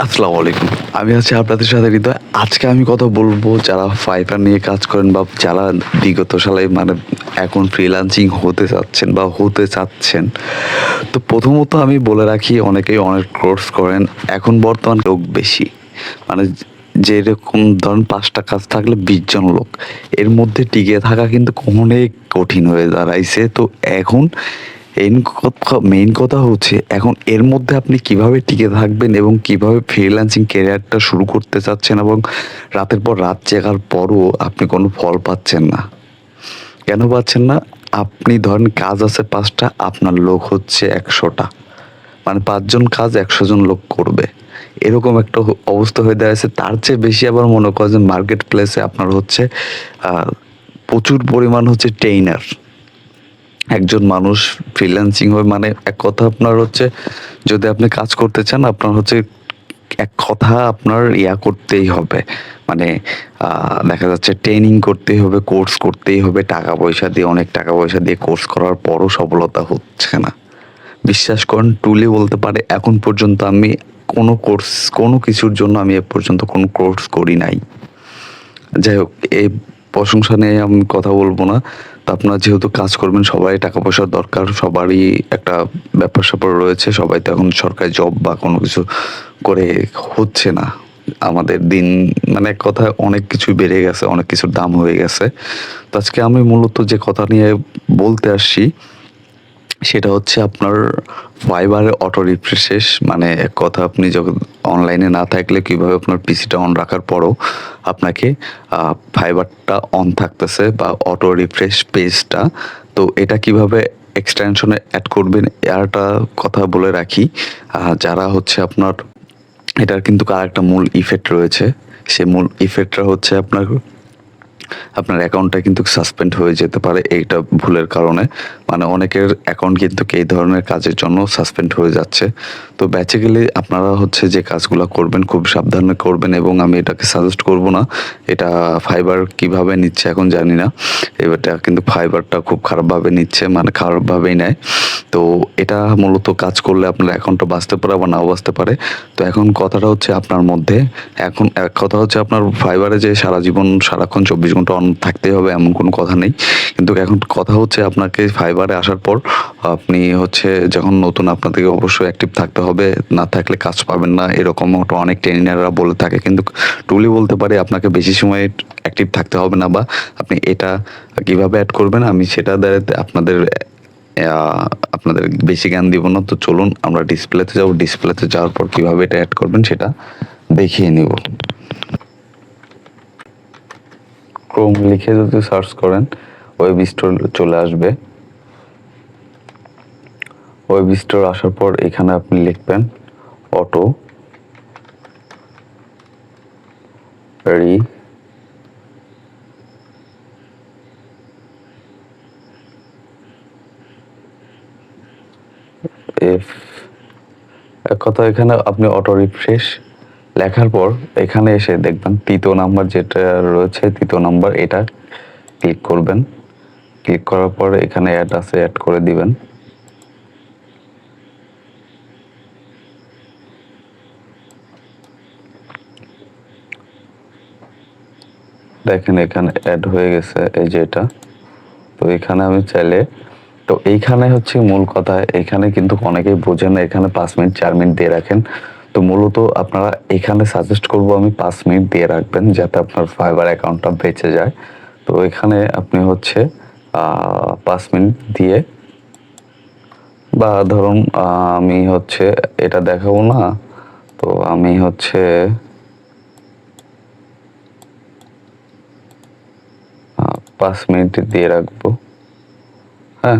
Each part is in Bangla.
আসসালামু আলাইকুম। আমি আছি আপনাদের সাথে হৃদয়। আজকে আমি কথা বলবো যারা ফাইবার নিয়ে কাজ করেন বা যারা বিগত সালে মানে এখন ফ্রিল্যান্সিং হতে চাচ্ছেন বা হতে চাচ্ছেন। তো প্রথমত আমি বলে রাখি অনেকেই অনেক কোর্স করেন। এখন বর্তমান লোক বেশি। মানে যেরকম ধরেন ৫টা কাজ থাকলে ২০ জন লোক। এর মধ্যে টিকে থাকা কিন্তু অনেক কঠিন হয়ে দাঁড়াইছে। তো এখন মেইন কথা হচ্ছে এখন এর মধ্যে আপনি কিভাবে টিকে থাকবেন এবং কিভাবে ফ্রিল্যান্সিং ক্যারিয়ারটা শুরু করতে চাচ্ছেন এবং রাতের পর রাত জেগার পরও আপনি কোনো ফল পাচ্ছেন না। কেন পাচ্ছেন না? আপনি ধরেন কাজ আছে ৫টা, আপনার লোক হচ্ছে ১০০টা। মানে ৫ জন কাজ ১০০ জন লোক করবে। এরকম একটা অবস্থা হয়ে দাঁড়াইছে। তার চেয়ে বেশি আবার মনে করেন যে মার্কেট প্লেসে আপনার হচ্ছে আ প্রচুর পরিমাণ হচ্ছে ট্রেইনার। একজন মানুষ ফ্রিল্যান্সিং হয়ে মানে এক কথা আপনার হচ্ছে যদি আপনি কাজ করতে চান আপনার হচ্ছে এক কথা আপনার করতেই হবে। মানে দেখা যাচ্ছে ট্রেনিং করতেই হবে, কোর্স করতেই হবে, টাকা পয়সা দিয়ে অনেক টাকা পয়সা দিয়ে কোর্স করার পরও সফলতা হচ্ছে না। বিশ্বাস করেন টুলি বলতে পারে এখন পর্যন্ত আমি কোনো কিছুর জন্য আমি এ পর্যন্ত কোনো কোর্স করি নাই। যাই হোক এই প্রশংসা নিয়ে আমি কথা বলবো না। তো আপনারা যেহেতু কাজ করবেন সবারই টাকা পয়সার দরকার, সবারই একটা ব্যাপার-স্যাপার রয়েছে। সবাই তো এখন সরকারি জব বা কোনো কিছু করে হচ্ছে না। আমাদের দিন মানে এক কথায় অনেক কিছুই বেড়ে গেছে, অনেক কিছুর দাম হয়ে গেছে। তো আজকে আমি মূলত যে কথা নিয়ে বলতে আসছি সেটা হচ্ছে আপনার ফাইবারের অটো রিফ্রেশেস মানে এক কথা আপনি যখন অনলাইনে না থাকলে কিভাবে আপনার পিসিটা অন রাখার পরও আপনাকে ফাইবারটা অন থাকতেছে বা অটো রিফ্রেশ পেজটা। তো এটা কিভাবে এক্সটেনশনে অ্যাড করবেন একটা কথা বলে রাখি। যারা হচ্ছে আপনার এটার কিন্তু আরেকটা মূল ইফেক্ট রয়েছে। সে মূল ইফেক্টটা হচ্ছে আপনার অ্যাকাউন্টটা কিন্তু সাসপেন্ড হয়ে যেতে পারে এইটা ভুলের কারণে। মানে অনেকের অ্যাকাউন্ট কিন্তু এই ধরনের কাজের জন্য সাসপেন্ড হয়ে যাচ্ছে। তো বেসিক্যালি আপনারা হচ্ছে যে কাজগুলা করবেন খুব সাবধানে করবেন এবং আমি এটাকে সাজেস্ট করব না। এটা ফাইবার কিভাবে নিচ্ছে এখন জানি না। এটা কিন্তু ফাইবারটা খুব খারাপভাবে নিচ্ছে মানে খারাপভাবেই নেয়। তো এটা মূলত কাজ করলে আপনার অ্যাকাউন্টটা বাঁচতে পারে আবার নাও বাঁচতে পারে। তো এখন কথাটা হচ্ছে আপনার মধ্যে এখন এক কথা হচ্ছে আপনার ফাইবারে যে সারা জীবন সারাক্ষণ ২৪ ঘন্টা অন থাকতেই হবে এমন কোনো কথা নেই। কিন্তু এখন কথা হচ্ছে আপনাকে ফাইবারে আসার পর আপনি হচ্ছে যখন নতুন আপনাদেরকে অবশ্যই অ্যাক্টিভ থাকতে হবে। না থাকলে কাজ পাবেন না এরকম অনেক ট্রেনাররা বলে থাকে। কিন্তু ট্রুলি বলতে পারি আপনাকে বেশি সময় অ্যাক্টিভ থাকতে হবে না বা আপনি এটা কিভাবে এড করবেন আমি সেটা দ্বারাতে আপনাদের বেশি জ্ঞান দিব না। তো চলুন আমরা ডিসপ্লেতে যাব। ডিসপ্লেতে যাওয়ার পর কিভাবে এটা এড করবেন সেটা দেখিয়ে নিব। ক্রোম লিখে যদি সার্চ করেন ওয়েব স্টোর চলে আসবে। ওয়েব স্টোর আসার পর এখানে আপনি লিখবেন অটো রি এফ এক কথা এখানে আপনি অটো রিফ্রেশ লেখার পর এখানে এসে দেখবেন ৩য় নাম্বার যেটা রয়েছে ৩য় নাম্বার এটা ক্লিক করবেন। ক্লিক করার পর এখানে অ্যাড আছে অ্যাড করে দিবেন। দেখেন এখানে অ্যাড হয়ে গেছে এই যে এটা। তো এখানে আমি চাইলে তো এইখানে হচ্ছে মূল কথা এখানে কিন্তু অনেকেই বোঝে না এখানে ৫ মিনিট ৪ মিনিট দিয়ে রাখেন। তো মূলত আপনারা এখানে সাজেস্ট করব আমি ৫ মিনিট দিয়ে রাখবেন যাতে আপনার ফাইবার অ্যাকাউন্টটা বেঁচে যায়। তো এখানে আপনি হচ্ছে ৫ মিনিট দিয়ে বা ধরুন আমি হচ্ছে এটা দেখাবো না। তো আমি হচ্ছে ৫ মিনিট দিয়ে রাখবো। হ্যাঁ,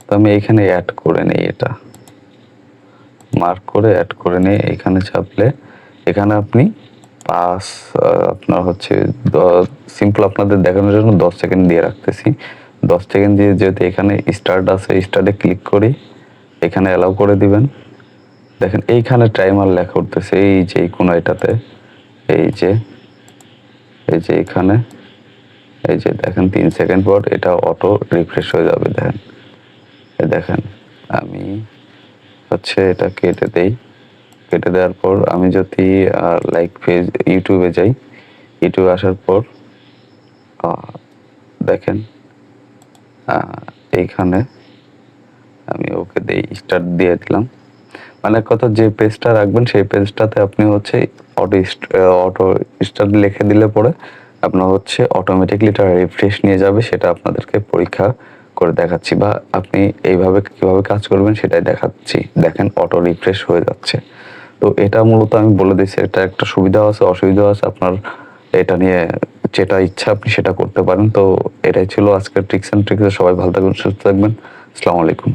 তো আমি এখানে অ্যাড করে নেই এটা মার্ক করে অ্যাড করে নিয়ে এখানে চাপলে এখানে আপনি আপনার হচ্ছে সিম্পল আপনাদের দেখানোর জন্য ১০ সেকেন্ড দিয়ে রাখতেছি। ১০ সেকেন্ড দিয়ে যেহেতু এখানে স্টার্ট আছে স্টার্টে ক্লিক করি এখানে অ্যালাউ করে দিবেন। দেখেন এইখানে টাইমার লেখা উঠতেছে এই যে কোনো এটাতে এই যে এখানে এই যে দেখেন ৩ সেকেন্ড পর এটা অটো রিফ্রেশ হয়ে যাবে। দেখেন আমি হচ্ছে এটা কেটে দেই। কেটে দেওয়ার পর আমি যদি লাইক পেজ ইউটিউবে যাই, ইউটিউবে আসার পর দেখেন এইখানে আমি ওকে দিয়ে স্টার্ট দিয়ে দিলাম। মানে কথা যে পেজটা রাখবেন সেই পেজটাতে আপনি হচ্ছে অটো স্টার্ট লিখে দিলে পরে আপনার হচ্ছে অটোমেটিকলি এটা রিফ্রেশ নিয়ে যাবে। সেটা আপনাদেরকে পরীক্ষা করে দেখাচ্ছি, বা আপনি এইভাবে কিভাবে কাজ করবেন সেটাই দেখাচ্ছি। দেখেন অটো রিফ্রেশ হয়ে যাচ্ছে। তো এটা মূলত আমি বলে দিচ্ছি, এটা একটা সুবিধা আছে অসুবিধাও আছে, আপনার এটা নিয়ে যেটা ইচ্ছা আপনি সেটা করতে পারেন। তো এটাই ছিল আজকের ট্রিক্স অ্যান্ড ট্রিক্স। সবাই ভালো থাকবেন, সুস্থ থাকবেন। আসসালামু আলাইকুম।